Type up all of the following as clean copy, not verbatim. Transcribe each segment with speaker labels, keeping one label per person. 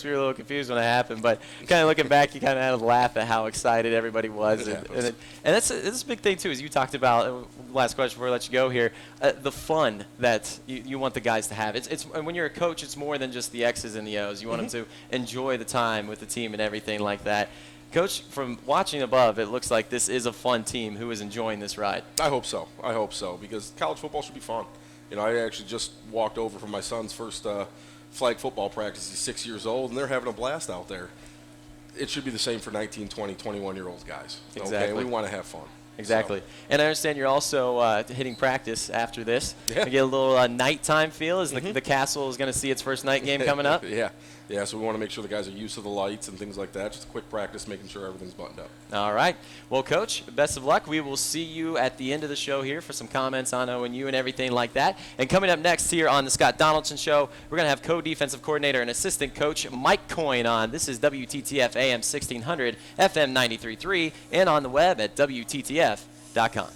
Speaker 1: We were a little confused when it happened, but kind of looking back, you kind of had to laugh at how excited everybody was, and that's a big thing too. As you talked about, last question before I let you go here, the fun that you want the guys to have. It's and when you're a coach, it's more than just the X's and the O's. You want them to enjoy the time with the team and everything like that. Coach, from watching above, it looks like this is a fun team who is enjoying this ride.
Speaker 2: I hope so. I hope so, because college football should be fun. You know, I actually just walked over from my son's first flag football practice. He's 6 years old, and they're having a blast out there. It should be the same for 19, 20, 21-year-old guys.
Speaker 1: Exactly.
Speaker 2: Okay, we want to have fun.
Speaker 1: Exactly.
Speaker 2: So.
Speaker 1: And I understand you're also hitting practice after this.
Speaker 2: Yeah.
Speaker 1: You get a little nighttime feel as the Castle is going to see its first night game coming up.
Speaker 2: Yeah, so we want to make sure the guys are used to the lights and things like that. Just a quick practice, making sure everything's buttoned up.
Speaker 1: All right. Well, Coach, best of luck. We will see you at the end of the show here for some comments on ONU and everything like that. And coming up next here on the Scott Donaldson Show, we're going to have co-defensive coordinator and assistant coach Mike Coyne on. This is WTTF AM 1600, FM 93.3, and on the web at WTTF.com.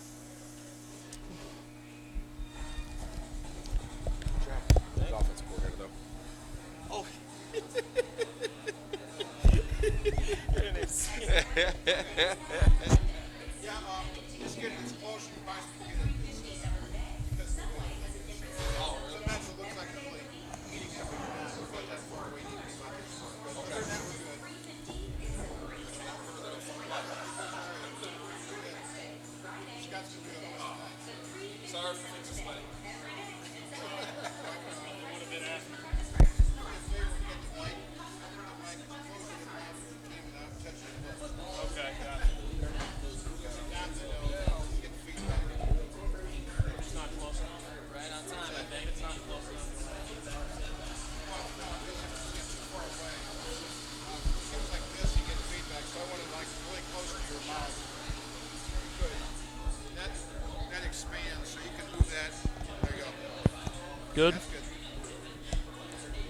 Speaker 3: Good.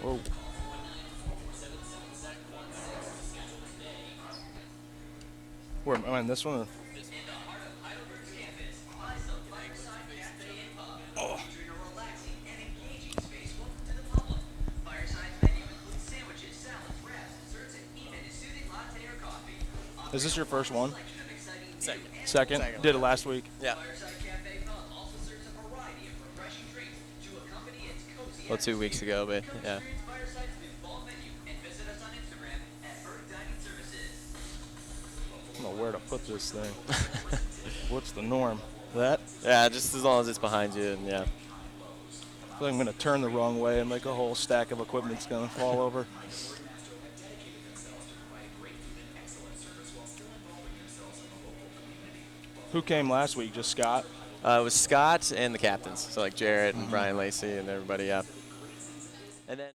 Speaker 3: Whoa. Where am I in this one? Oh. Is this your first one? Second? Did it last week?
Speaker 1: Yeah. Well, 2 weeks ago, but yeah.
Speaker 3: I don't know where to put this thing. What's the norm? That?
Speaker 1: Yeah, just as long as it's behind you, and yeah.
Speaker 3: I feel like I'm going to turn the wrong way and like a whole stack of equipment's going to fall over. Who came last week? Just Scott?
Speaker 1: It was Scott and the captains, so like Jarrett and Brian Lacey and everybody, yeah. And then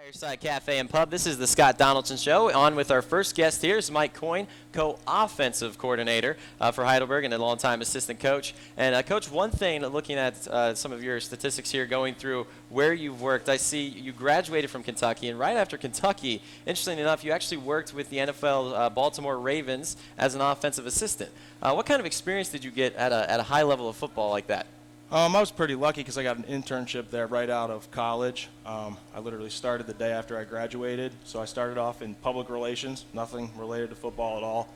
Speaker 1: Fireside Cafe and Pub. This is the Scott Donaldson Show. On with our first guest here is Mike Coyne, co-offensive coordinator for Heidelberg and a longtime assistant coach. And Coach, one thing, looking at some of your statistics here, going through where you've worked, I see you graduated from Kentucky, and right after Kentucky, interestingly enough, you actually worked with the NFL Baltimore Ravens as an offensive assistant. What kind of experience did you get at a high level of football like that?
Speaker 3: I was pretty lucky because I got an internship there right out of college. I literally started the day after I graduated. So I started off in public relations, nothing related to football at all.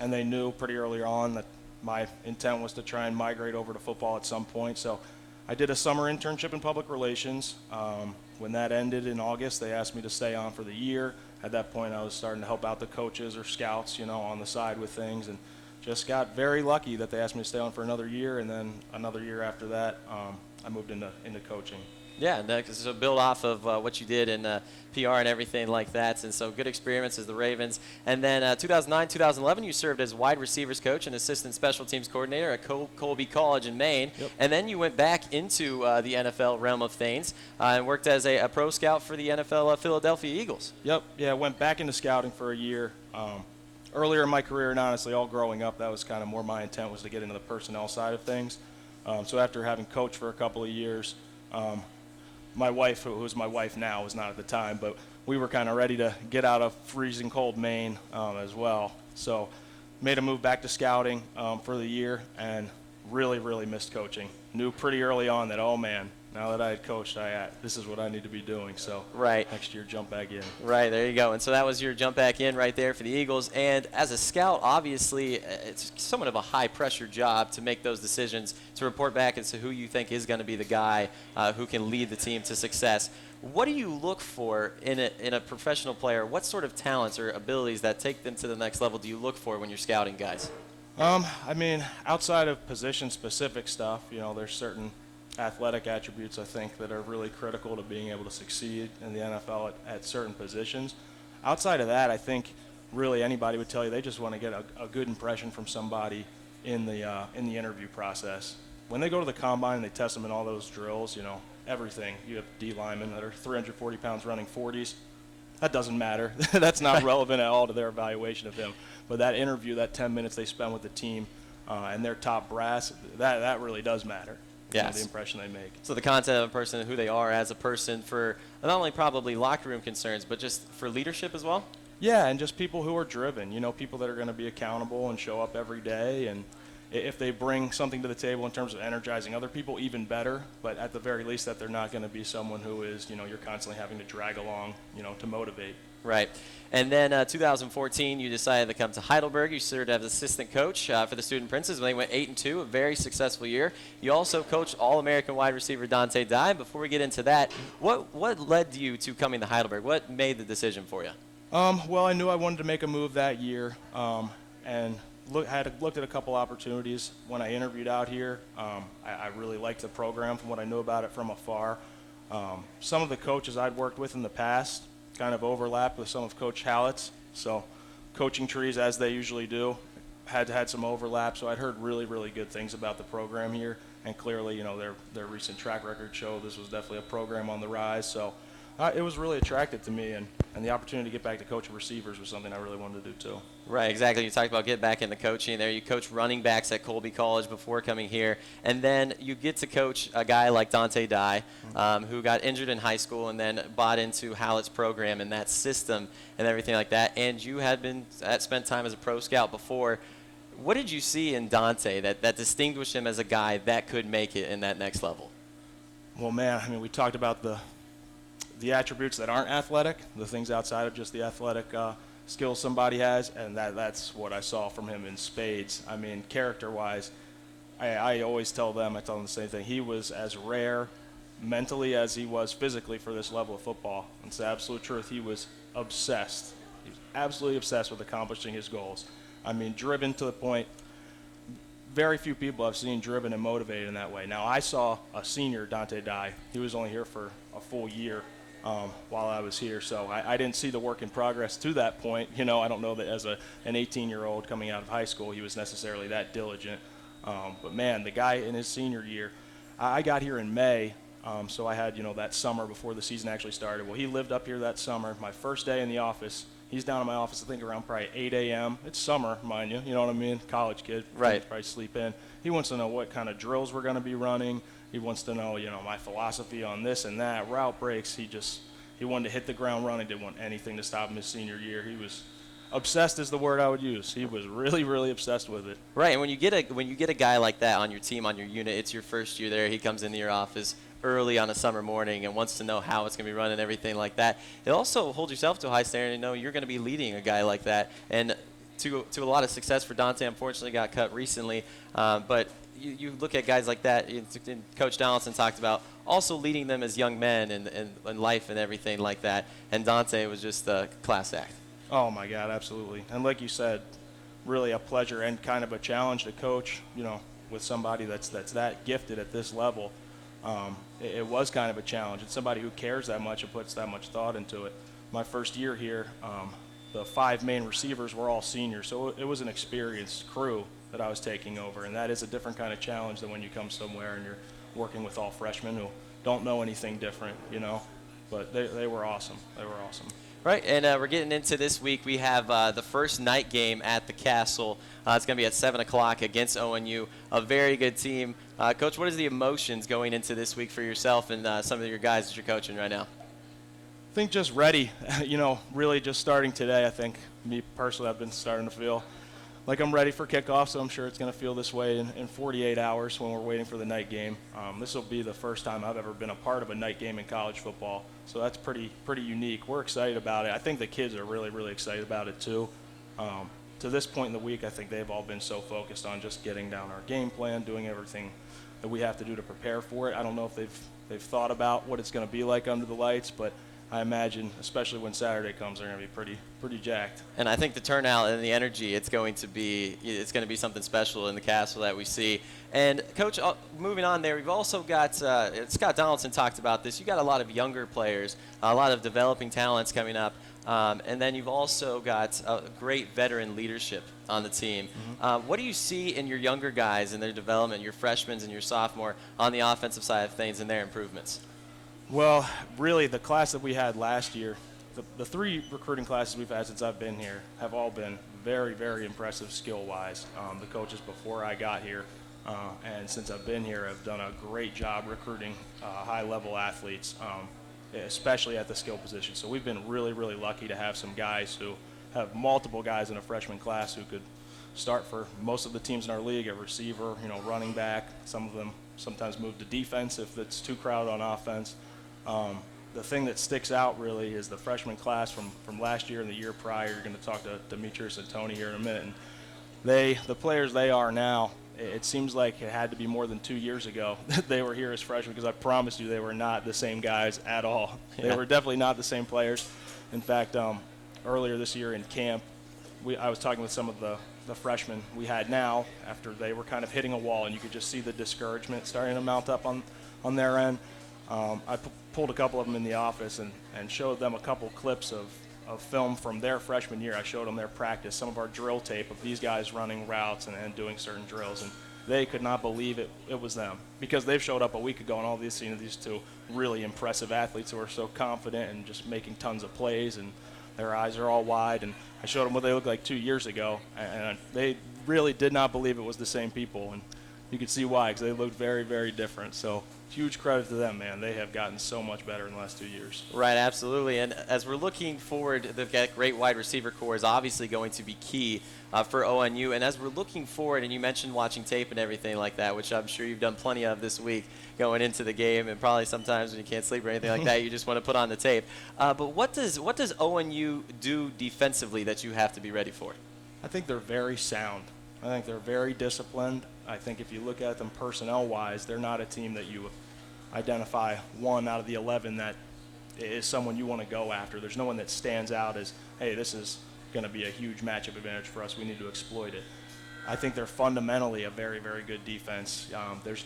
Speaker 3: And they knew pretty early on that my intent was to try and migrate over to football at some point. So I did a summer internship in public relations. When that ended in August, they asked me to stay on for the year. At that point, I was starting to help out the coaches or scouts, you know, on the side with things. And just got very lucky that they asked me to stay on for another year, and then another year after that, I moved into coaching.
Speaker 1: Yeah, so build off of what you did in PR and everything like that, and so good experience as the Ravens. And then 2009, 2011, you served as wide receivers coach and assistant special teams coordinator at Colby College in Maine.
Speaker 3: Yep.
Speaker 1: And then you went back into the NFL realm of things and worked as a pro scout for the NFL Philadelphia Eagles.
Speaker 3: Yep, yeah, went back into scouting for a year. Earlier in my career, and honestly, all growing up, that was kind of more my intent, was to get into the personnel side of things. So after having coached for a couple of years, my wife, who was my wife now, was not at the time, but we were kind of ready to get out of freezing cold Maine as well. So made a move back to scouting for the year, and really, really missed coaching. Knew pretty early on that, oh man, now that I had coached, this is what I need to be doing. So
Speaker 1: Right.
Speaker 3: next year, jump back in.
Speaker 1: Right, there you go. And so that was your jump back in right there for the Eagles. And as a scout, obviously, it's somewhat of a high-pressure job to make those decisions, to report back as to who you think is going to be the guy who can lead the team to success. What do you look for in a professional player? What sort of talents or abilities that take them to the next level do you look for when you're scouting guys?
Speaker 3: I mean, outside of position-specific stuff, there's certain athletic attributes, I think, that are really critical to being able to succeed in the NFL at certain positions. Outside of that, I think really anybody would tell you they just want to get a good impression from somebody in the interview process. When they go to the combine and they test them in all those drills, everything. You have D linemen that are 340 pounds running 40s. That doesn't matter. That's not relevant at all to their evaluation of him. But that interview, that 10 minutes they spend with the team and their top brass, that really does matter.
Speaker 1: Yes.
Speaker 3: The impression they make.
Speaker 1: So the content of a person, who they are as a person, for not only probably locker room concerns, but just for leadership as well?
Speaker 3: Yeah, and just people who are driven, people that are going to be accountable and show up every day. And if they bring something to the table in terms of energizing other people, even better. But at the very least, that they're not going to be someone who is, you're constantly having to drag along, to motivate.
Speaker 1: Right. And then 2014, you decided to come to Heidelberg. You served as assistant coach for the Student Princes when they went 8-2, a very successful year. You also coached All-American wide receiver Dante Dye. Before we get into that, what led you to coming to Heidelberg? What made the decision for you?
Speaker 3: Well, I knew I wanted to make a move that year, and had looked at a couple opportunities when I interviewed out here. I really liked the program from what I knew about it from afar. Some of the coaches I'd worked with in the past kind of overlapped with some of Coach Hallett's, so coaching trees, as they usually do, had some overlap. So I'd heard really, really good things about the program here, and clearly, their recent track record showed this was definitely a program on the rise. So it was really attractive to me, and the opportunity to get back to coaching receivers was something I really wanted to do too.
Speaker 1: Right, exactly. You talked about getting back into coaching there. You coached running backs at Colby College before coming here, and then you get to coach a guy like Dante Dye, who got injured in high school and then bought into Hallett's program and that system and everything like that. And you had spent time as a pro scout before. What did you see in Dante that distinguished him as a guy that could make it in that next level?
Speaker 3: Well, man, I mean, we talked about the attributes that aren't athletic, the things outside of just the athletic skills somebody has, and that's what I saw from him in spades. I mean, character-wise, I always tell them the same thing. He was as rare mentally as he was physically for this level of football. It's the absolute truth. He was obsessed. He was absolutely obsessed with accomplishing his goals. I mean, driven to the point very few people I've seen driven and motivated in that way. Now, I saw a senior, Dante Dye. He was only here for a full year while I was here, so I didn't see the work in progress to that point. I don't know that as an 18-year-old coming out of high school he was necessarily that diligent. But, man, the guy in his senior year, I got here in May, so I had, that summer before the season actually started. Well, he lived up here that summer. My first day in the office, he's down in my office, I think, around probably 8 a.m. It's summer, mind you. You know what I mean? College kid.
Speaker 1: Right.
Speaker 3: Probably sleep in. He wants to know what kind of drills we're going to be running. He wants to know, my philosophy on this and that, route breaks. He wanted to hit the ground running. Didn't want anything to stop him his senior year. He was obsessed is the word I would use. He was really, really obsessed with it.
Speaker 1: Right, and when you get a guy like that on your team, on your unit, it's your first year there. He comes into your office early on a summer morning and wants to know how it's going to be run and everything like that. It also holds yourself to a high standard and know you're going to be leading a guy like that. And to a lot of success for Dante, unfortunately got cut recently, but you look at guys like that, and Coach Donaldson talked about also leading them as young men and life and everything like that. And Dante was just a class act.
Speaker 3: Oh, my God, absolutely. And like you said, really a pleasure and kind of a challenge to coach, with somebody that's that gifted at this level. It was kind of a challenge. It's somebody who cares that much and puts that much thought into it. My first year here, the 5 main receivers were all seniors, so it was an experienced crew that I was taking over, and that is a different kind of challenge than when you come somewhere and you're working with all freshmen who don't know anything different, But they were awesome. They were awesome.
Speaker 1: Right, and we're getting into this week. We have the first night game at the Castle. It's going to be at 7 o'clock against ONU, a very good team. Coach, what is the emotions going into this week for yourself and some of your guys that you're coaching right now?
Speaker 3: I think just ready, really just starting today. I think me personally, I've been starting to feel like I'm ready for kickoff, so I'm sure it's going to feel this way in 48 hours when we're waiting for the night game. This will be the first time I've ever been a part of a night game in college football, so that's pretty unique. We're excited about it. I think the kids are really, really excited about it too. To this point in the week, I think they've all been so focused on just getting down our game plan, doing everything that we have to do to prepare for it. I don't know if they've thought about what it's going to be like under the lights, but I imagine, especially when Saturday comes, they're going to be pretty jacked. And
Speaker 1: I think the turnout and the energy, it's going to be something special in the Castle that we see. And Coach, moving on there, we've also got Scott Donaldson talked about this. You got a lot of younger players, a lot of developing talents coming up, and then you've also got great veteran leadership on the team. Mm-hmm. What do you see in your younger guys and their development, your freshmen and your sophomore on the offensive side of things and their improvements?
Speaker 3: Well, really, the class that we had last year, the three recruiting classes we've had since I've been here have all been very, very impressive skill-wise. The coaches before I got here and since I've been here have done a great job recruiting high-level athletes, especially at the skill position. So we've been really, really lucky to have some guys who have multiple guys in a freshman class who could start for most of the teams in our league, a receiver, running back. Some of them sometimes move to defense if it's too crowded on offense. The thing that sticks out really is the freshman class from last year and the year prior. You're going to talk to Demetrius and Tony here in a minute. And the players they are now, it seems like it had to be more than 2 years ago that they were here as freshmen, because I promise you they were not the same guys at all.
Speaker 1: Yeah.
Speaker 3: They were definitely not the same players. In fact, earlier this year in camp, I was talking with some of the freshmen we had now after they were kind of hitting a wall, and you could just see the discouragement starting to mount up on their end. I pulled a couple of them in the office and showed them a couple clips of film from their freshman year. I showed them their practice, some of our drill tape of these guys running routes and doing certain drills, and they could not believe it was them, because they've showed up a week ago and all these two really impressive athletes who are so confident and just making tons of plays, and their eyes are all wide. And I showed them what they looked like 2 years ago, and they really did not believe it was the same people, and you could see why, because they looked very, very different. So huge credit to them, man. They have gotten so much better in the last 2 years.
Speaker 1: Right, absolutely. And as we're looking forward, the great wide receiver core is obviously going to be key for ONU. And as we're looking forward, and you mentioned watching tape and everything like that, which I'm sure you've done plenty of this week going into the game, and probably sometimes when you can't sleep or anything like that, you just want to put on the tape. But what does ONU do defensively that you have to be ready for?
Speaker 3: I think they're very sound. I think they're very disciplined. I think if you look at them personnel-wise, they're not a team that you identify one out of the 11 that is someone you want to go after. There's no one that stands out as, hey, this is going to be a huge matchup advantage for us. We need to exploit it. I think they're fundamentally a very, very good defense. There's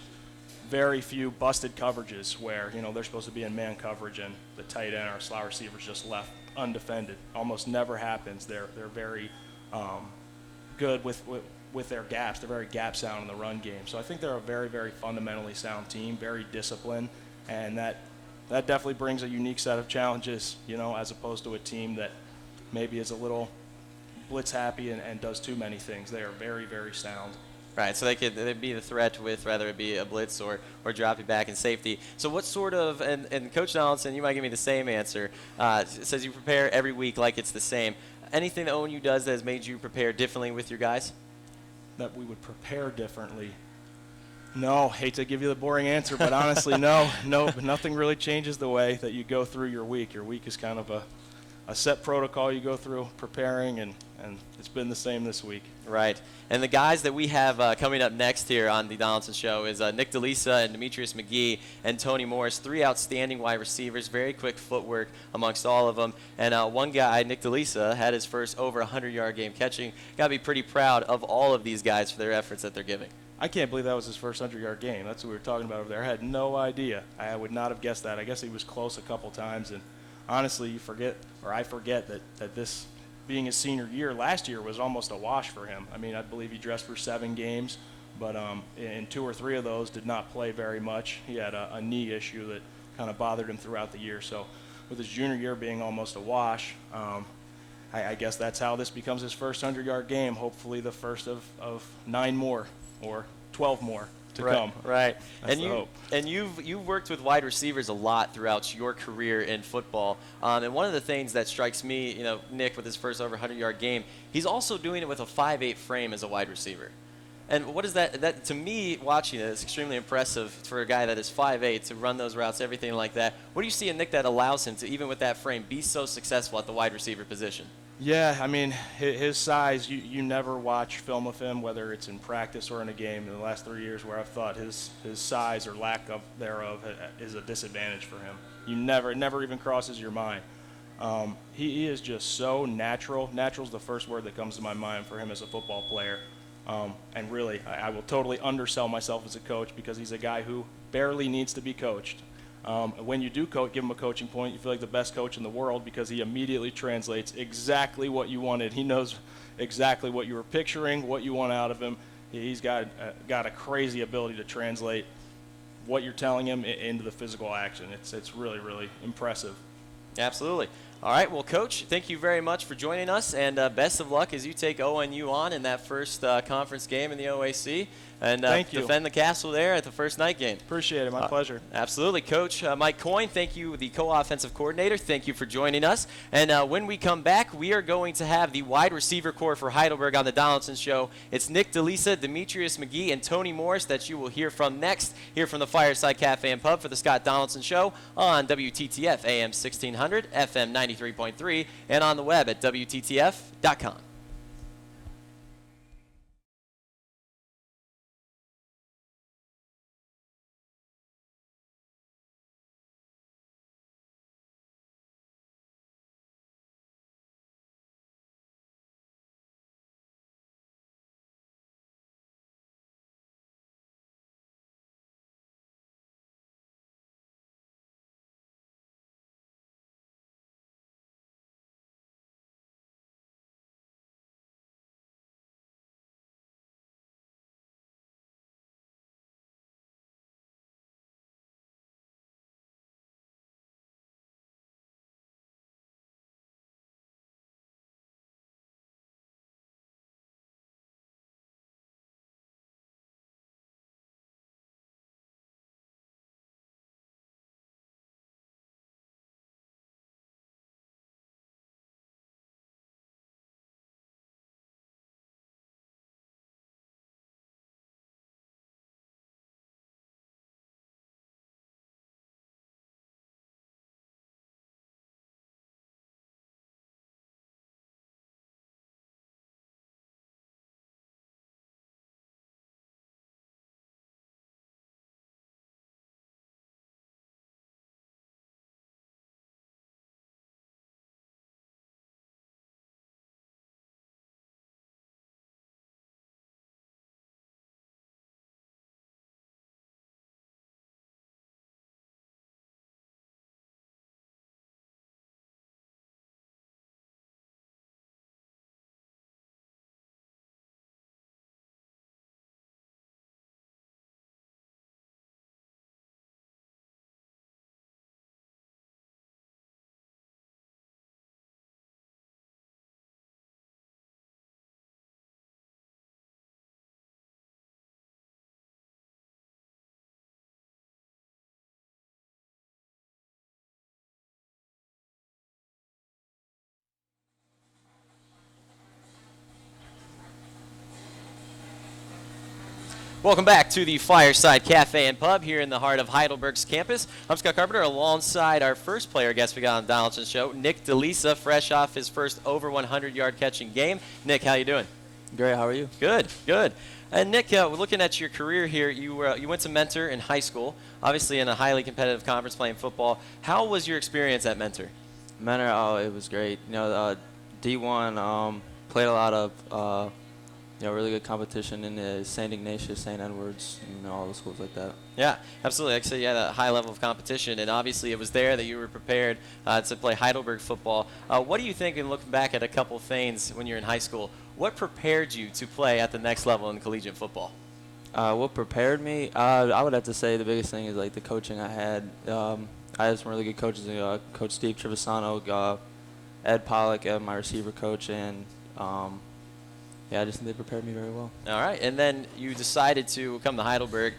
Speaker 3: very few busted coverages where, they're supposed to be in man coverage and the tight end or slot receivers just left undefended. Almost never happens. They're very good with their gaps. They're very gap sound in the run game. So I think they're a very, very fundamentally sound team, very disciplined, and that definitely brings a unique set of challenges, as opposed to a team that maybe is a little blitz happy and does too many things. They are very, very sound.
Speaker 1: Right, so they'd be the threat with whether it be a blitz or drop you back in safety. So what sort of, and Coach Donaldson, you might give me the same answer, says you prepare every week like it's the same. Anything that ONU does that has made you prepare differently with your guys?
Speaker 3: That we would prepare differently? No, hate to give you the boring answer, but honestly, no, nothing really changes the way that you go through your week. Your week is kind of a set protocol you go through preparing, and it's been the same this week.
Speaker 1: Right. And the guys that we have coming up next here on the Donaldson Show is Nick DeLisa and Demetrius McGee and Tony Morris, three outstanding wide receivers, very quick footwork amongst all of them. And one guy, Nick DeLisa, had his first over 100-yard game catching. Got to be pretty proud of all of these guys for their efforts that they're giving.
Speaker 3: I can't believe that was his first 100-yard game. That's what we were talking about over there. I had no idea. I would not have guessed that. I guess he was close a couple times. And honestly, I forget that this being his senior year, last year was almost a wash for him. I mean, I believe he dressed for 7 games, but in 2 or 3 of those did not play very much. He had a knee issue that kind of bothered him throughout the year. So with his junior year being almost a wash, I guess that's how this becomes his first 100-yard game. Hopefully the first of 9 more or 12 more to come.
Speaker 1: Right.
Speaker 3: That's
Speaker 1: And
Speaker 3: the hope.
Speaker 1: you've worked with wide receivers a lot throughout your career in football. And one of the things that strikes me, Nick, with his first over 100-yard game, he's also doing it with a 5'8" frame as a wide receiver. And what is that? That to me, watching it, is extremely impressive for a guy that is 5'8" to run those routes, everything like that. What do you see in Nick that allows him to, even with that frame, be so successful at the wide receiver position?
Speaker 3: Yeah, I mean, his size, you never watch film of him, whether it's in practice or in a game, in the last 3 years where I've thought his size or lack of thereof is a disadvantage for him. It never even crosses your mind. He is just so natural. Natural's the first word that comes to my mind for him as a football player. And really, I will totally undersell myself as a coach because he's a guy who barely needs to be coached. When you do give him a coaching point, you feel like the best coach in the world because he immediately translates exactly what you wanted. He knows exactly what you were picturing, what you want out of him. He's got a crazy ability to translate what you're telling him into the physical action. It's really, really impressive.
Speaker 1: Absolutely. All right, well, Coach, thank you very much for joining us, and best of luck as you take ONU on in that first conference game in the OAC, and
Speaker 3: Thank you.
Speaker 1: defend the castle there at the first night game.
Speaker 3: Appreciate it. My pleasure.
Speaker 1: Absolutely. Coach Mike Coyne, thank you, the co-offensive coordinator. Thank you for joining us. And when we come back, we are going to have the wide receiver core for Heidelberg on the Donaldson Show. It's Nick DeLisa, Demetrius McGee, and Tony Morris that you will hear from next, here from the Fireside Cafe and Pub for the Scott Donaldson Show on WTTF AM 1600, FM 93.3, and on the web at WTTF.com. Welcome back to the Fireside Cafe and Pub here in the heart of Heidelberg's campus. I'm Scott Carpenter alongside our first player guest we got on the Donaldson Show, Nick DeLisa, fresh off his first over 100-yard catching game. Nick, how you doing?
Speaker 4: Great, how are you?
Speaker 1: Good, good. And Nick, looking at your career here, you went to Mentor in high school, obviously in a highly competitive conference playing football. How was your experience at Mentor?
Speaker 4: Mentor, oh, it was great. D1, played a lot of really good competition in the St. Ignatius, St. Edwards, all the schools like that.
Speaker 1: Yeah, absolutely. Like I said, you had a high level of competition, and obviously it was there that you were prepared to play Heidelberg football. What do you think, in looking back at a couple things when you're in high school, what prepared you to play at the next level in collegiate football?
Speaker 4: What prepared me? I would have to say the biggest thing is like the coaching I had. I had some really good coaches, Coach Steve Trevisano, Ed Pollock, my receiver coach, and yeah, I just think they prepared me very well.
Speaker 1: All right, and then you decided to come to Heidelberg.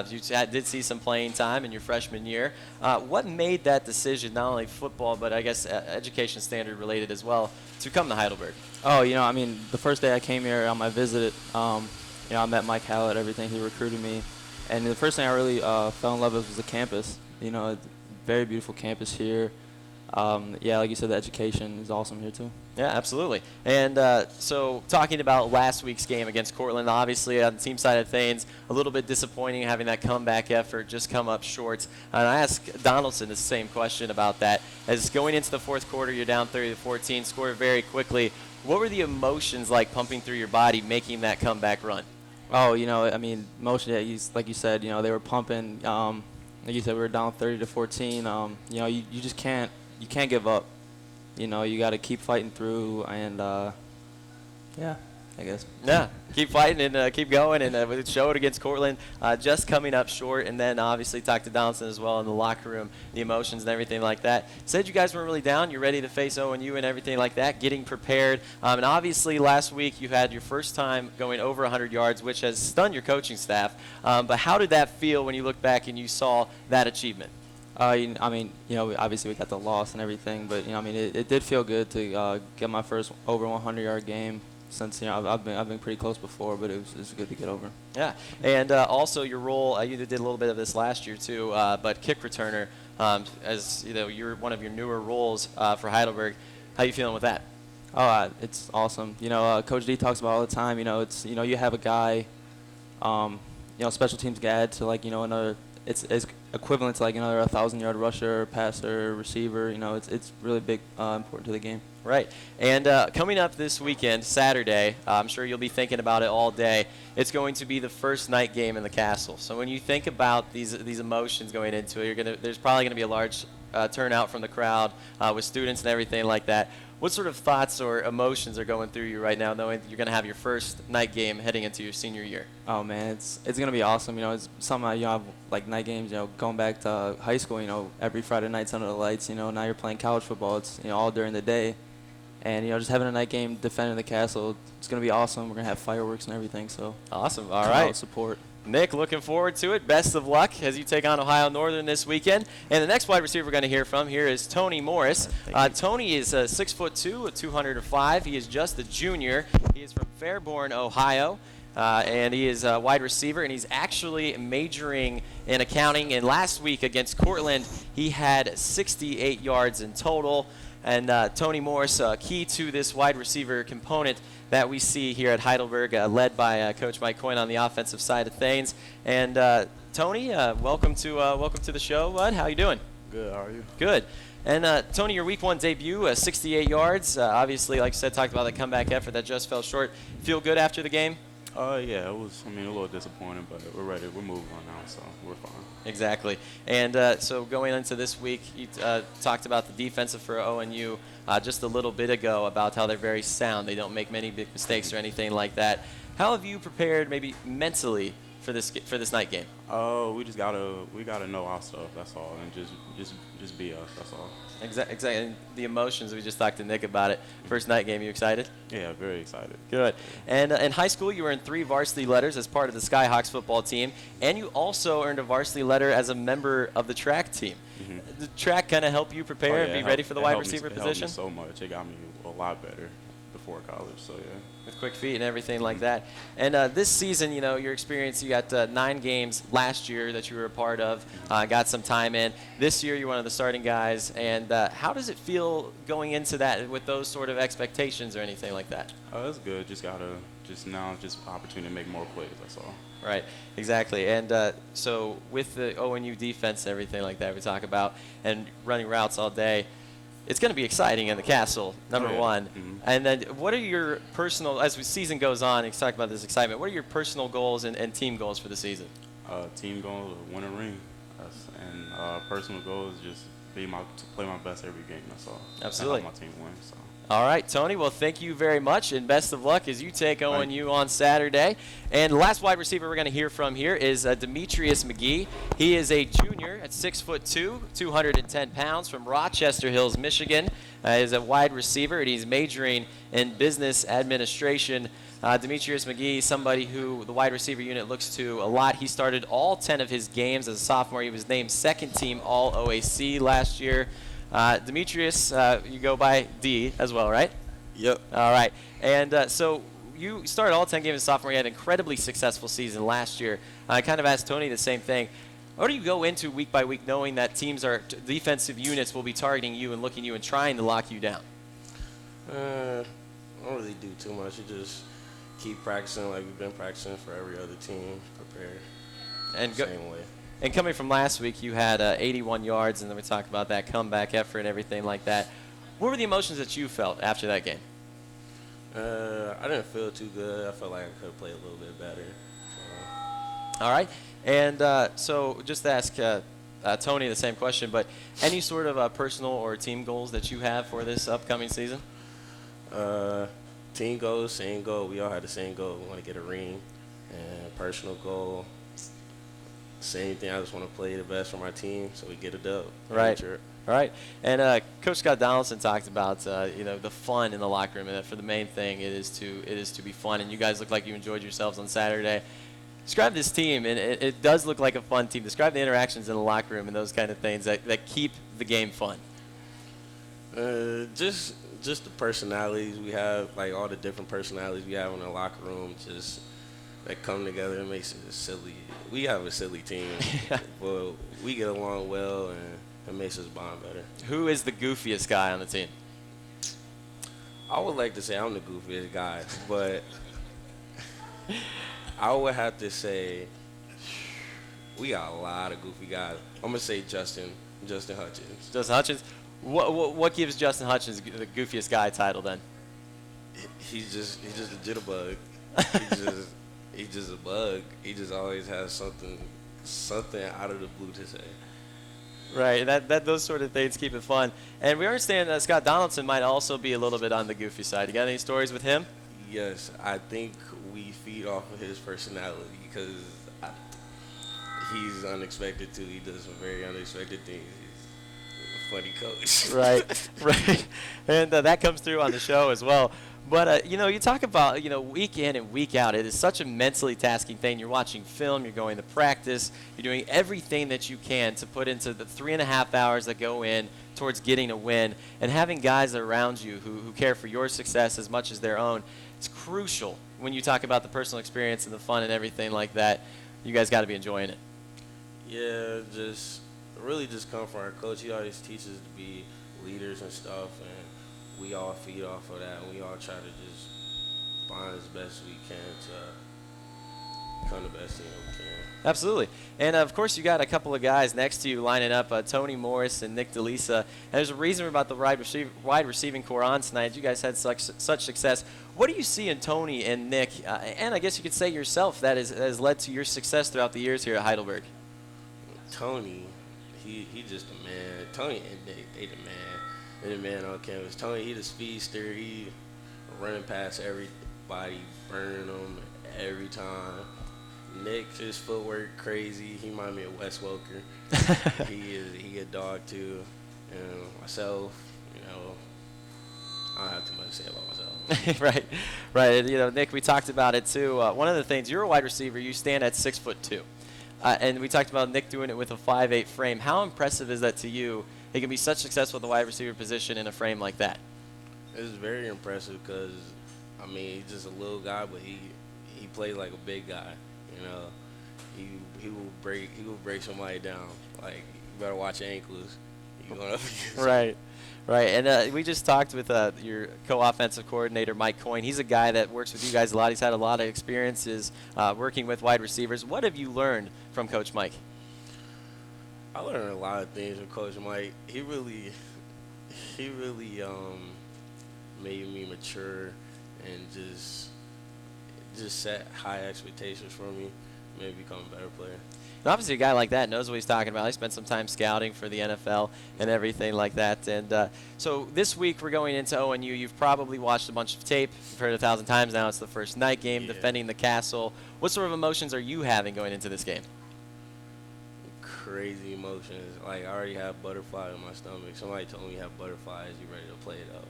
Speaker 1: Did see some playing time in your freshman year. What made that decision, not only football, but I guess education standard related as well, to come to Heidelberg?
Speaker 4: Oh, I mean, the first day I came here on my visit, I met Mike Hallett, everything. He recruited me. And the first thing I really fell in love with was the campus. Very beautiful campus here. Yeah, like you said, the education is awesome here too.
Speaker 1: Yeah, absolutely. And so talking about last week's game against Cortland, obviously on the team side of things, a little bit disappointing having that comeback effort just come up short. And I asked Donaldson the same question about that. As going into the fourth quarter, you're down 30-14, scored very quickly. What were the emotions like pumping through your body making that comeback run?
Speaker 4: Oh, I mean, motion, yeah, like you said, they were pumping. Like you said, we were down 30-14. You just can't give up. You got to keep fighting through, and yeah, I guess.
Speaker 1: Yeah, keep fighting and keep going, and show it against Cortland, just coming up short, and then obviously talk to Donaldson as well in the locker room, the emotions and everything like that. Said you guys weren't really down. You're ready to face ONU and everything like that, getting prepared. And obviously last week you had your first time going over 100 yards, which has stunned your coaching staff. But how did that feel when you look back and you saw that achievement?
Speaker 4: I mean, obviously we got the loss and everything, but I mean, it did feel good to get my first over 100-yard game. Since I've been pretty close before, but it was good to get over.
Speaker 1: Yeah, and also your role, you did a little bit of this last year too, but kick returner, as you're one of your newer roles for Heidelberg. How you feeling with that?
Speaker 4: Oh, it's awesome. Coach D talks about all the time. It's you have a guy, special teams guy to another. It's equivalent to another 1,000-yard rusher, passer, receiver. It's really big, important to the game.
Speaker 1: Right. And coming up this weekend, Saturday, I'm sure you'll be thinking about it all day. It's going to be the first night game in the castle. So when you think about these emotions going into it, there's probably going to be a large turnout from the crowd with students and everything like that. What sort of thoughts or emotions are going through you right now, knowing that you're going to have your first night game heading into your senior year?
Speaker 4: Oh man, it's going to be awesome. It's something have like night games. Going back to high school. Every Friday nights under the lights. Now you're playing college football. It's all during the day, and just having a night game defending the castle. It's going to be awesome. We're going to have fireworks and everything. So
Speaker 1: awesome. All
Speaker 4: come
Speaker 1: right.
Speaker 4: out, support.
Speaker 1: Nick, looking forward to it. Best of luck as you take on Ohio Northern this weekend. And the next wide receiver we're going to hear from here is Tony Morris. Tony is 6'2", 205. He is just a junior. He is from Fairborn, Ohio. And he is a wide receiver, and he's actually majoring in accounting. And last week against Cortland, he had 68 yards in total. And Tony Morris, key to this wide receiver component that we see here at Heidelberg, led by Coach Mike Coyne on the offensive side of things. And Tony, welcome to the show, bud. How you doing?
Speaker 5: Good. How are you?
Speaker 1: Good. And Tony, your Week 1 debut, 68 yards. Obviously, like I said, talked about the comeback effort that just fell short. Feel good after the game?
Speaker 5: Yeah, it was. A little disappointing, but we're ready. We're moving on now, so we're fine.
Speaker 1: Exactly. And so going into this week, you talked about the defensive for ONU just a little bit ago about how they're very sound. They don't make many big mistakes or anything like that. How have you prepared, maybe mentally, for this night game?
Speaker 5: We gotta know our stuff. That's all, and just be us. That's all.
Speaker 1: Exactly. And the emotions, we just talked to Nick about it. First night game, you excited?
Speaker 5: Yeah, very excited.
Speaker 1: Good. And in high school, you earned 3 varsity letters as part of the Skyhawks football team, and you also earned a varsity letter as a member of the track team.
Speaker 5: Mm-hmm.
Speaker 1: The track kind of help you prepare and be ready for the wide receiver position?
Speaker 5: It helped me so much. It got me a lot better before college. So yeah.
Speaker 1: With quick feet and everything like that. And this season, your experience, you got 9 games last year that you were a part of, got some time in. This year, you're one of the starting guys. And how does it feel going into that with those sort of expectations or anything like that?
Speaker 5: It's good. Just opportunity to make more plays. That's all.
Speaker 1: Right, exactly. And so with the ONU defense and everything like that we talk about and running routes all day, it's going to be exciting in the castle, number one.
Speaker 5: Mm-hmm.
Speaker 1: And then what are your personal, as the season goes on, and talk about this excitement, what are your personal goals and team goals for the season?
Speaker 5: Team goal to win a ring. And personal goal is just to play my best every game. That's all.
Speaker 1: Absolutely.
Speaker 5: To help my team win. So.
Speaker 1: All right, Tony. Well, thank you very much, and best of luck as you take
Speaker 2: Right.
Speaker 1: ONU on Saturday. And the last wide receiver we're going to hear from here is Demetrius McGee. He is a junior at 6'2", 210 pounds from Rochester Hills, Michigan. He's a wide receiver, and he's majoring in business administration. Demetrius McGee, somebody who the wide receiver unit looks to a lot. He started all 10 of his games as a sophomore. He was named second team All-OAC last year. Demetrius, you go by D as well, right?
Speaker 6: Yep.
Speaker 1: All right. And so you started all 10 games as a sophomore. You had an incredibly successful season last year. I kind of asked Tony the same thing. How do you go into week by week knowing that defensive units will be targeting you and looking at you and trying to lock you down?
Speaker 6: I don't really do too much. You just keep practicing like we've been practicing for every other team, prepare
Speaker 1: And
Speaker 6: the same way.
Speaker 1: And coming from last week, you had 81 yards, and then we talked about that comeback effort and everything like that. What were the emotions that you felt after that game?
Speaker 6: I didn't feel too good. I felt like I could have played a little bit better. So.
Speaker 1: All right. And so just to ask Tony the same question, but any sort of personal or team goals that you have for this upcoming season?
Speaker 6: Team goals, same goal. We all had the same goal. We want to get a ring. And personal goal, same thing. I just want to play the best for my team so we get a dub.
Speaker 1: Right. All right. And Coach Scott Donaldson talked about the fun in the locker room, and that for the main thing it is to be fun. And you guys look like you enjoyed yourselves on Saturday. Describe this team, and it does look like a fun team. Describe the interactions in the locker room and those kind of things that keep the game fun.
Speaker 6: Just the personalities we have, like all the different personalities we have in the locker room, just that come together and makes it silly. We have a silly team, but we get along well, and it makes us bond better.
Speaker 1: Who is the goofiest guy on the team?
Speaker 6: I would like to say I'm the goofiest guy, but I would have to say we got a lot of goofy guys. I'm gonna say Justin Hutchins.
Speaker 1: Justin Hutchins. What gives Justin Hutchins the goofiest guy title then?
Speaker 6: He's just a jitterbug. He's just a bug. He just always has something out of the blue to say.
Speaker 1: Right, those sort of things keep it fun. And we understand that Scott Donaldson might also be a little bit on the goofy side. You got any stories with him?
Speaker 6: Yes, I think we feed off of his personality because he's unexpected too. He does some very unexpected things. He's a funny coach.
Speaker 1: Right. And that comes through on the show as well. But, you talk about, week in and week out, it is such a mentally tasking thing. You're watching film, you're going to practice, you're doing everything that you can to put into the 3.5 hours that go in towards getting a win. And having guys around you who care for your success as much as their own, it's crucial when you talk about the personal experience and the fun and everything like that. You guys got to be enjoying it.
Speaker 6: Yeah, really just come from our coach. He always teaches us to be leaders and stuff, and we all feed off of that, and we all try to just bond as best we can to become the best team we can.
Speaker 1: Absolutely. And, of course, you got a couple of guys next to you lining up, Tony Morris and Nick DeLisa. And there's a reason about the wide receiving core on tonight. You guys had such success. What do you see in Tony and Nick, and I guess you could say yourself, that has led to your success throughout the years here at Heidelberg?
Speaker 6: Tony, he just a man. Tony and Nick, they the man. They the man on campus. Tony, he the speedster. He running past everybody, burning them every time. Nick, his footwork crazy. He remind me of Wes Welker. He a dog too. And myself, I don't have too much to say about myself.
Speaker 1: Right. And, Nick, we talked about it too. One of the things, you're a wide receiver. You stand at 6'2". And we talked about Nick doing it with a 5'8" frame. How impressive is that to you? He can be such successful at the wide receiver position in a frame like that.
Speaker 6: It's very impressive because, he's just a little guy, but he plays like a big guy. He will break somebody down. Like, you better watch your ankles. You going up against
Speaker 1: Right. And we just talked with your co-offensive coordinator, Mike Coyne. He's a guy that works with you guys a lot. He's had a lot of experiences working with wide receivers. What have you learned from Coach Mike?
Speaker 6: I learned a lot of things from Coach Mike. He really made me mature and just set high expectations for me. maybe become a better player.
Speaker 1: And obviously, a guy like that knows what he's talking about. He spent some time scouting for the NFL and everything like that. And so this week we're going into ONU. You've probably watched a bunch of tape. You've heard it 1,000 times now. It's the first night game, defending the castle. What sort of emotions are you having going into this game?
Speaker 6: Crazy emotions. Like, I already have butterflies in my stomach. Somebody told me you have butterflies. You ready to play it up?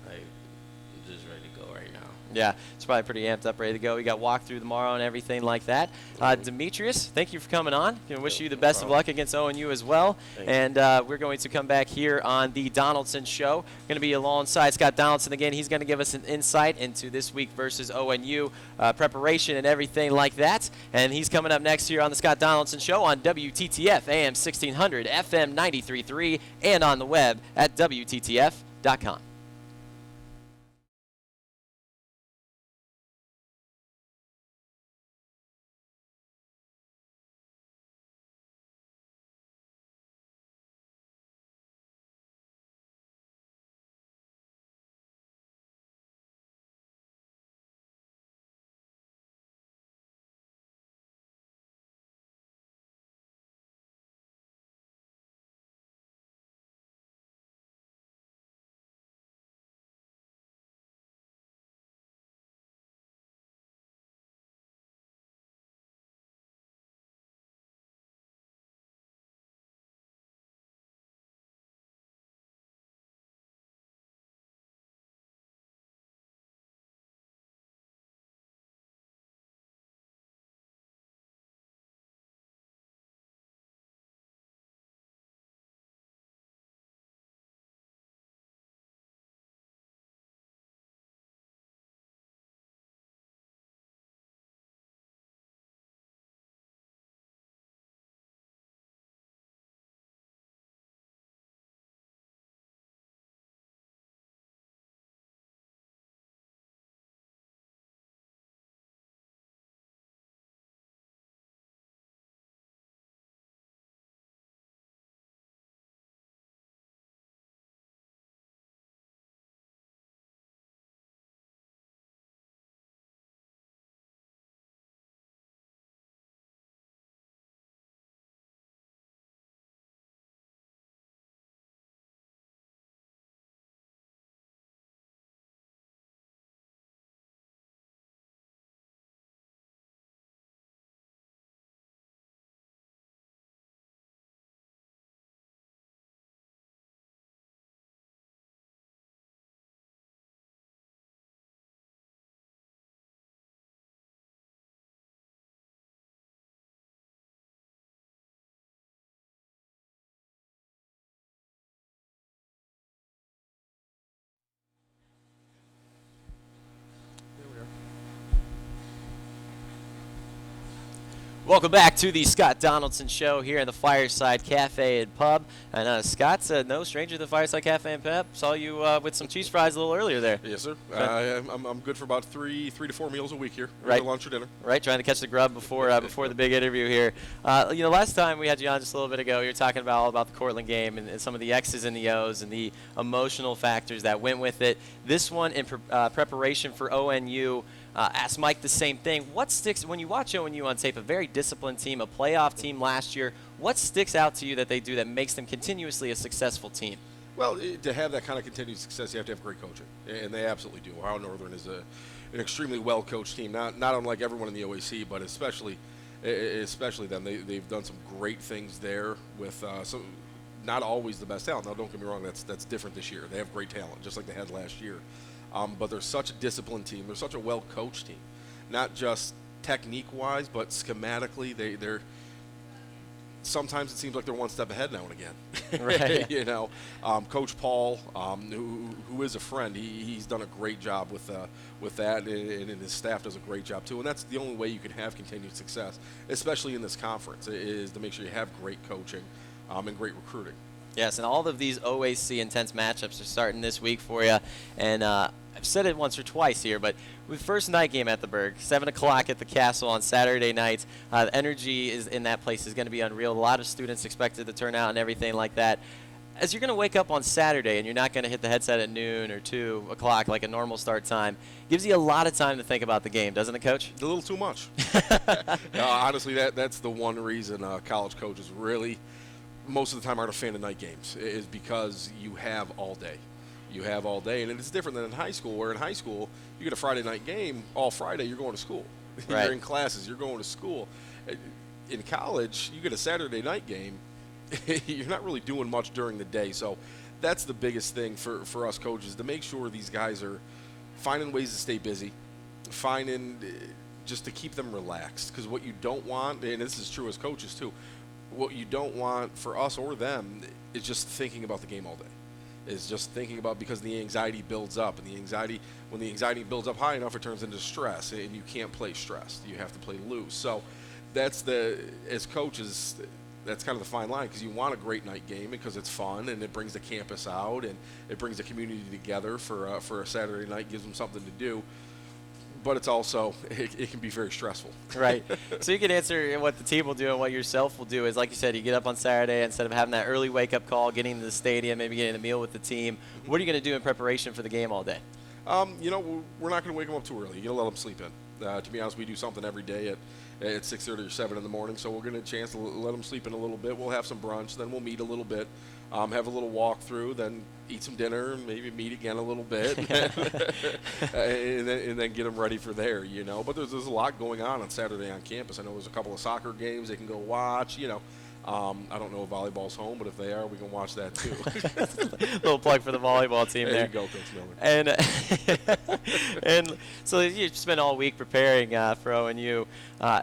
Speaker 6: Like, I'm just ready to go right now.
Speaker 1: Yeah, it's probably pretty amped up, ready to go. We got walkthrough tomorrow and everything like that. Demetrius, thank you for coming on. I wish you the best of luck against ONU as well. And we're going to come back here on the Donaldson Show. We're going to be alongside Scott Donaldson again. He's going to give us an insight into this week versus ONU preparation and everything like that. And he's coming up next here on the Scott Donaldson Show on WTTF AM 1600, FM 93.3, and on the web at WTTF.com. Welcome back to the Scott Donaldson Show here in the Fireside Cafe and Pub. And Scott's no stranger to the Fireside Cafe and Pub. Saw you with some cheese fries a little earlier there.
Speaker 2: Yes, sir. I'm good for about three to four meals a week here.
Speaker 1: Right.
Speaker 2: Lunch or dinner.
Speaker 1: Right, trying to catch the grub before the big interview here. Last time we had you on just a little bit ago, you were talking about all about the Cortland game and some of the X's and the O's and the emotional factors that went with it. This one in preparation for ONU. Asked Mike the same thing. What sticks when you watch ONU on tape? A very disciplined team, a playoff team last year. What sticks out to you that they do that makes them continuously a successful team?
Speaker 2: Well, to have that kind of continued success, you have to have great coaching, and they absolutely do. Ohio Northern is an extremely well-coached team, not unlike everyone in the OAC, but especially them. They've done some great things there with some not always the best talent. Now, don't get me wrong, that's different this year. They have great talent, just like they had last year. But they're such a disciplined team. They're such a well-coached team, not just technique-wise, but schematically. They're sometimes it seems like they're one step ahead now and again.
Speaker 1: Right.
Speaker 2: Coach Paul, who is a friend, he's done a great job with that, and his staff does a great job too. And that's the only way you can have continued success, especially in this conference, is to make sure you have great coaching and great recruiting.
Speaker 1: Yes, and all of these OAC intense matchups are starting this week for you. And I've said it once or twice here, but with first night game at the Berg, 7 o'clock at the Castle on Saturday night, the energy in that place is going to be unreal. A lot of students expected to turn out and everything like that. as you're going to wake up on Saturday and you're not going to hit the headset at noon or 2 o'clock like a normal start time, gives you a lot of time to think about the game, doesn't it, Coach?
Speaker 2: A little too much. Honestly, that's the one reason college coaches really, most of the time, aren't a fan of night games, is because you have all day. You have all day, and it's different than in high school, where in high school, you get a Friday night game, all Friday you're going to school.
Speaker 1: Right.
Speaker 2: You're in classes, you're going to school. In college, you get a Saturday night game, you're not really doing much during the day. So that's the biggest thing for us coaches, to make sure these guys are finding ways to stay busy, finding just to keep them relaxed. Because what you don't want, and this is true as coaches too, what you don't want for us or them is just thinking about the game all day. Is just thinking about, because the anxiety builds up, and when the anxiety builds up high enough, it turns into stress, and you can't play stressed. You have to play loose. So that's as coaches, that's kind of the fine line, because you want a great night game because it's fun and it brings the campus out and it brings the community together for a Saturday night, gives them something to do. But it's also, it can be very stressful.
Speaker 1: Right. So you can answer what the team will do, and what yourself will do is, like you said, you get up on Saturday, instead of having that early wake-up call, getting to the stadium, maybe getting a meal with the team. What are you going to do in preparation for the game all day?
Speaker 2: We're not going to wake them up too early. You're going to let them sleep in. To be honest, we do something every day at 6:30 or 7 in the morning, so we're going to chance to let them sleep in a little bit. We'll have some brunch, then we'll meet a little bit, have a little walk through, then eat some dinner, and maybe meet again a little bit, and then get them ready for there, But there's a lot going on Saturday on campus. I know there's a couple of soccer games they can go watch, I don't know if volleyball's home, but if they are, we can watch that too.
Speaker 1: Little plug for the volleyball team
Speaker 2: There
Speaker 1: there.
Speaker 2: you go, Coach Miller.
Speaker 1: And so you spent all week preparing for ONU.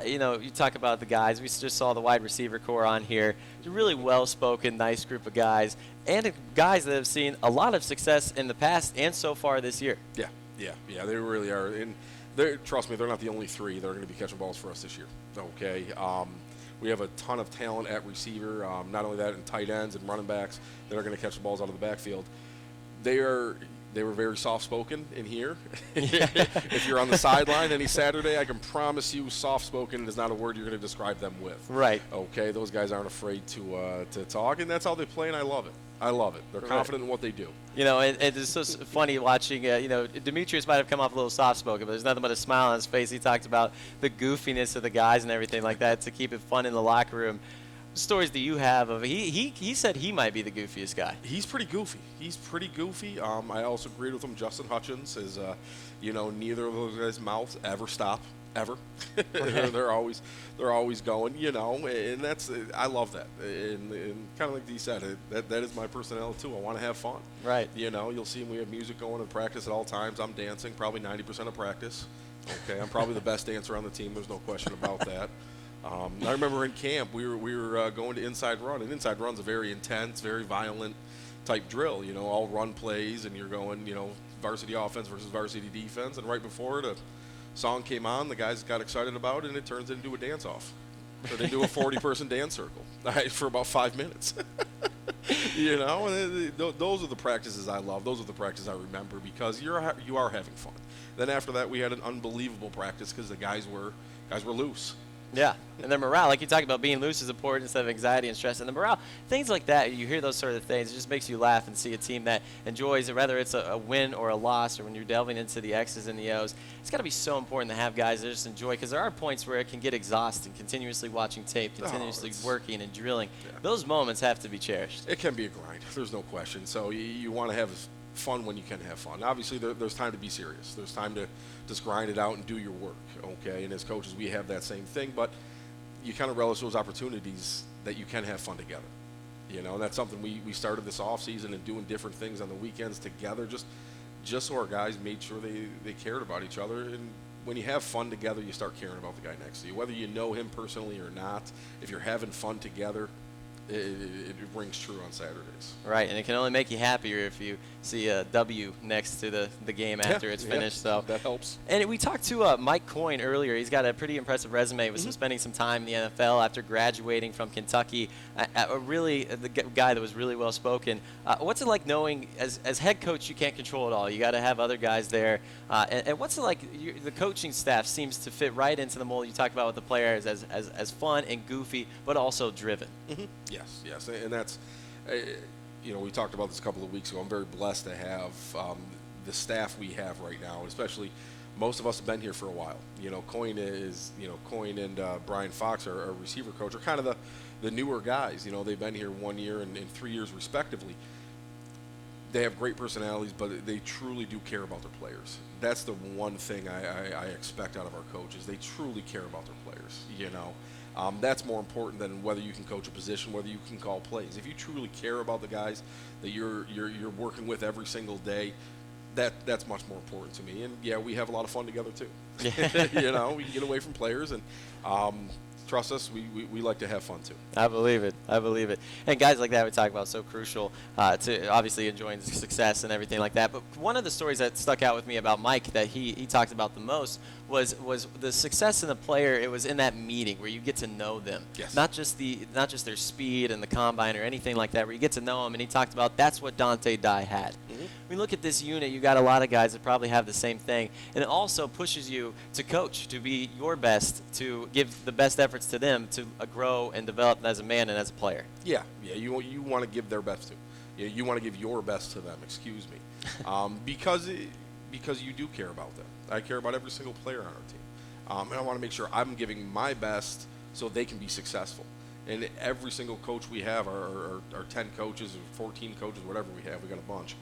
Speaker 1: You talk about the guys. We just saw the wide receiver core on here. It's a really well-spoken, nice group of guys, and guys that have seen a lot of success in the past and so far this year.
Speaker 2: Yeah, they really are. And trust me, they're not the only three that are going to be catching balls for us this year. Okay. We have a ton of talent at receiver. Not only that, in tight ends and running backs that are going to catch the balls out of the backfield. They were very soft-spoken in here. If you're on the sideline any Saturday, I can promise you soft-spoken is not a word you're going to describe them with.
Speaker 1: Right.
Speaker 2: Okay, those guys aren't afraid to talk, and that's how they play, and I love it. They're confident in what they do.
Speaker 1: It's so funny watching, Demetrius might have come off a little soft-spoken, but there's nothing but a smile on his face. He talked about the goofiness of the guys and everything like that to keep it fun in the locker room. Stories that you have of, he said he might be the goofiest guy.
Speaker 2: He's pretty goofy. I also agreed with him. Justin Hutchins is, neither of those guys' mouths ever stop. Ever. they're always going, and that's, I love that. And kind of like Dee said, that is my personality too. I want to have fun.
Speaker 1: Right.
Speaker 2: You'll see we have music going in practice at all times. I'm dancing probably 90% of practice. Okay, I'm probably the best dancer on the team. There's no question about that. I remember in camp we were going to inside run, and inside run's a very intense, very violent type drill. All run plays, and you're going, varsity offense versus varsity defense, and right before it, song came on, the guys got excited about it, and it turns into a dance-off. Turned into a 40-person dance circle for about 5 minutes. And those are the practices I love. Those are the practices I remember, because you are having fun. Then after that, we had an unbelievable practice because the guys were loose.
Speaker 1: Yeah, and their morale, like you talked about, being loose is important instead of anxiety and stress. And the morale, things like that, you hear those sort of things, it just makes you laugh and see a team that enjoys it, whether it's a win or a loss, or when you're delving into the X's and the O's. It's got to be so important to have guys that just enjoy, because there are points where it can get exhausting, continuously watching tape, continuously working and drilling. Yeah. Those moments have to be cherished.
Speaker 2: It can be a grind. There's no question. So you want to have fun when you can have fun. Obviously, there's time to be serious. There's time to just grind it out and do your work, okay? And as coaches, we have that same thing, but you kind of relish those opportunities that you can have fun together. And that's something we started this off season, and doing different things on the weekends together, just so our guys made sure they cared about each other. And when you have fun together, you start caring about the guy next to you, whether you know him personally or not. If you're having fun together, it rings true on Saturdays.
Speaker 1: Right, and it can only make you happier if you see a W next to the game after it's finished. So
Speaker 2: that helps.
Speaker 1: And we talked to Mike Coyne earlier. He's got a pretty impressive resume with spending some time in the NFL after graduating from Kentucky. The guy that was really well spoken. What's it like knowing as head coach you can't control it all? You got to have other guys there. And what's it like? The coaching staff seems to fit right into the mold you talked about with the players as fun and goofy, but also driven.
Speaker 2: Mm-hmm. Yes, and that's we talked about this a couple of weeks ago. I'm very blessed to have the staff we have right now, especially most of us have been here for a while. Coyne and Brian Fox, our receiver coach, are kind of the newer guys. They've been here 1 year and 3 years respectively. They have great personalities, but they truly do care about their players. That's the one thing I expect out of our coaches. They truly care about their players. That's more important than whether you can coach a position, whether you can call plays. If you truly care about the guys that you're working with every single day, that's much more important to me. And yeah, we have a lot of fun together too. We can get away from players, and trust us, we like to have fun too.
Speaker 1: I believe it. And guys like that we talk about, so crucial to obviously enjoying success and everything like that. But one of the stories that stuck out with me about Mike that he talked about the most was the success in the player. It was in that meeting where you get to know them.
Speaker 2: Yes.
Speaker 1: Not just their speed and the combine or anything like that, where you get to know them. And he talked about that's what Dante Dye had.
Speaker 2: Mm-hmm.
Speaker 1: We look at this unit, you got a lot of guys that probably have the same thing, and it also pushes you to coach, to be your best, to give the best efforts to them to grow and develop as a man and as a player.
Speaker 2: Yeah. You want to give their best to. You want to give your best to them. Excuse me, because you do care about them. I care about every single player on our team, and I want to make sure I'm giving my best so they can be successful. And every single coach we have, our 10 coaches or 14 coaches, whatever we have, we got a bunch,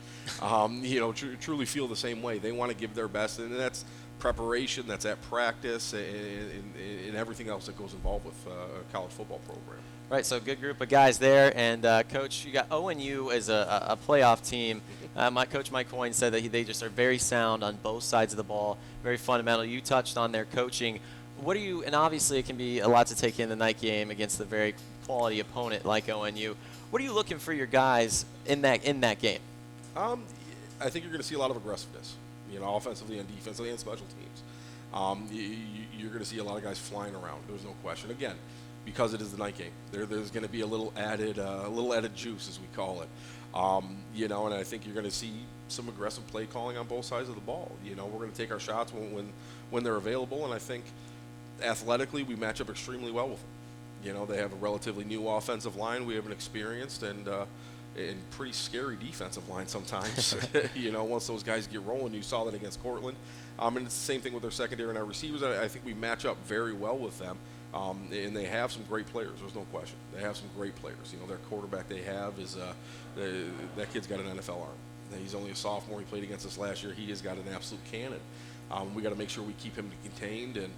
Speaker 2: truly feel the same way. They want to give their best, and that's preparation, that's at practice, and everything else that goes involved with a college football program.
Speaker 1: Right, so good group of guys there. And, Coach, you got ONU as a playoff team. My coach, Mike Coyne, said that they just are very sound on both sides of the ball, very fundamental. You touched on their coaching. And obviously it can be a lot to take in the night game against a very quality opponent like ONU. What are you looking for your guys in that game?
Speaker 2: I think you're going to see a lot of aggressiveness, offensively and defensively and special teams. You're going to see a lot of guys flying around. There's no question. Again, because it is the night game, there's going to be a little added juice, as we call it. And I think you're going to see some aggressive play calling on both sides of the ball. We're going to take our shots when they're available, and I think athletically we match up extremely well with them. They have a relatively new offensive line. We have an experienced and pretty scary defensive line sometimes. Once those guys get rolling, you saw that against Cortland. And it's the same thing with their secondary and our receivers. I think we match up very well with them. And they have some great players. There's no question. They have some great players. Their quarterback they have is that kid's got an NFL arm. He's only a sophomore. He played against us last year. He has got an absolute cannon. We got to make sure we keep him contained and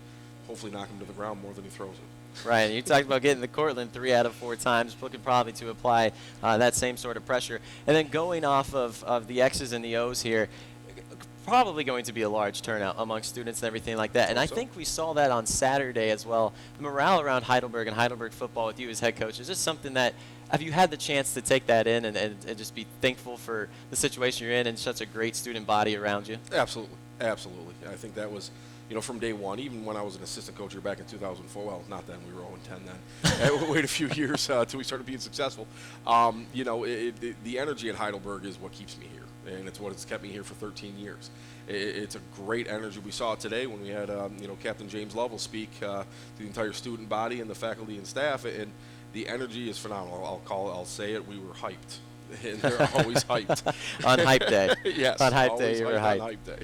Speaker 2: hopefully knock him to the ground more than he throws it.
Speaker 1: Right, and you talked about getting the Cortland 3 out of 4 times, looking probably to apply that same sort of pressure. And then going off of the X's and the O's here, probably going to be a large turnout among students and everything like that. And I think we saw that on Saturday as well. The morale around Heidelberg and Heidelberg football with you as head coach, is this something that, have you had the chance to take that in and just be thankful for the situation you're in and such a great student body around you?
Speaker 2: Absolutely. I think that was, from day one, even when I was an assistant coach here back in 2004, well, not then, we were 0-10 then. Wait a few years till we started being successful. The energy at Heidelberg is what keeps me here, and it's what has kept me here for 13 years. It's a great energy. We saw it today when we had, Captain James Lovell speak to the entire student body and the faculty and staff, and the energy is phenomenal. I'll say it, we were hyped. And they're always hyped.
Speaker 1: On hype day.
Speaker 2: Yes.
Speaker 1: On hype day, you were hyped.
Speaker 2: On hype day.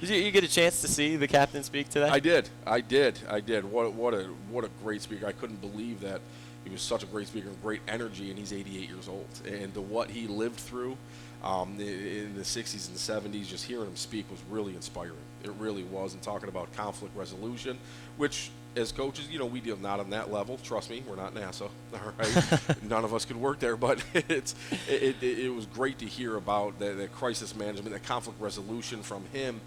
Speaker 1: Did you get a chance to see the captain speak today?
Speaker 2: I did. What a great speaker. I couldn't believe that he was such a great speaker and great energy, and he's 88 years old. And what he lived through in the 60s and 70s, just hearing him speak was really inspiring. It really was. And talking about conflict resolution, which as coaches, we deal not on that level. Trust me, we're not NASA. All right, none of us could work there. But it was great to hear about the crisis management, that conflict resolution from him,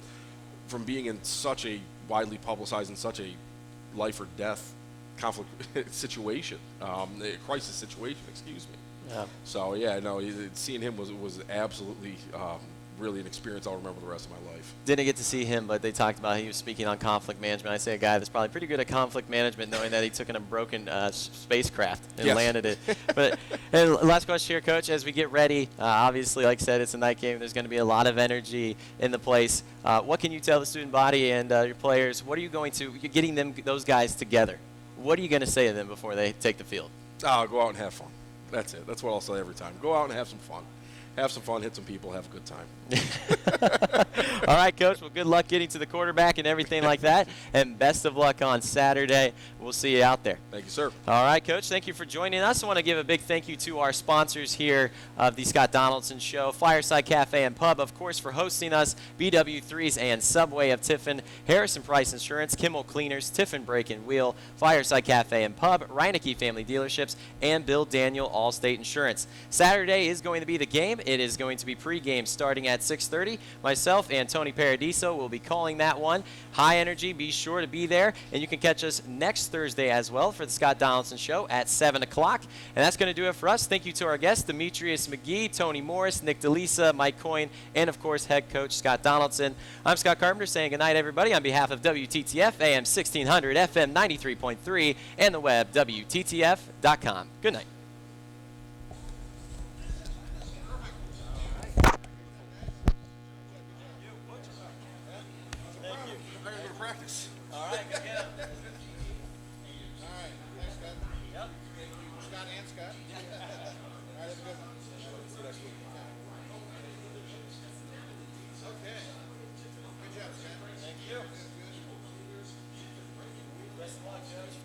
Speaker 2: from being in such a widely publicized and such a life or death conflict situation, a crisis situation. Excuse me.
Speaker 1: Yeah.
Speaker 2: So seeing him was absolutely really an experience I'll remember the rest of my life.
Speaker 1: Didn't get to see him, but they talked about he was speaking on conflict management. I say a guy that's probably pretty good at conflict management, knowing that he took in a broken spacecraft and landed it. And last question here, Coach. As we get ready, obviously, like I said, it's a night game. There's going to be a lot of energy in the place. What can you tell the student body and your players? What are you going to those guys together? What are you going to say to them before they take the field?
Speaker 2: Go out and have fun. That's it. That's what I'll say every time. Go out and have some fun. Have some fun, hit some people, have a good time.
Speaker 1: All right, Coach. Well, good luck getting to the quarterback and everything like that, and best of luck on Saturday. We'll see you out there.
Speaker 2: Thank you, sir.
Speaker 1: All right, Coach. Thank you for joining us. I want to give a big thank you to our sponsors here of the Scott Donaldson Show, Fireside Cafe and Pub, of course, for hosting us, BW3s and Subway of Tiffin, Harrison Price Insurance, Kimmel Cleaners, Tiffin Brake and Wheel, Fireside Cafe and Pub, Reineke Family Dealerships, and Bill Daniel Allstate Insurance. Saturday is going to be the game. It is going to be pregame starting at 6:30. Myself and Tony Paradiso will be calling that one. High energy, be sure to be there. And you can catch us next Thursday as well for the Scott Donaldson Show at 7 o'clock. And that's going to do it for us. Thank you to our guests, Demetrius McGee, Tony Morris, Nick DeLisa, Mike Coyne, and, of course, head coach Scott Donaldson. I'm Scott Carpenter saying goodnight, everybody, on behalf of WTTF, AM 1600, FM 93.3, and the web, WTTF.com. Good night.
Speaker 2: Practice.
Speaker 1: All right, go get him.
Speaker 7: All right, thanks, Scott. Yep. Scott and Scott. All right, have a good one. See you next week. Okay. Good job, Scott. Thank you. Best of luck, Coach.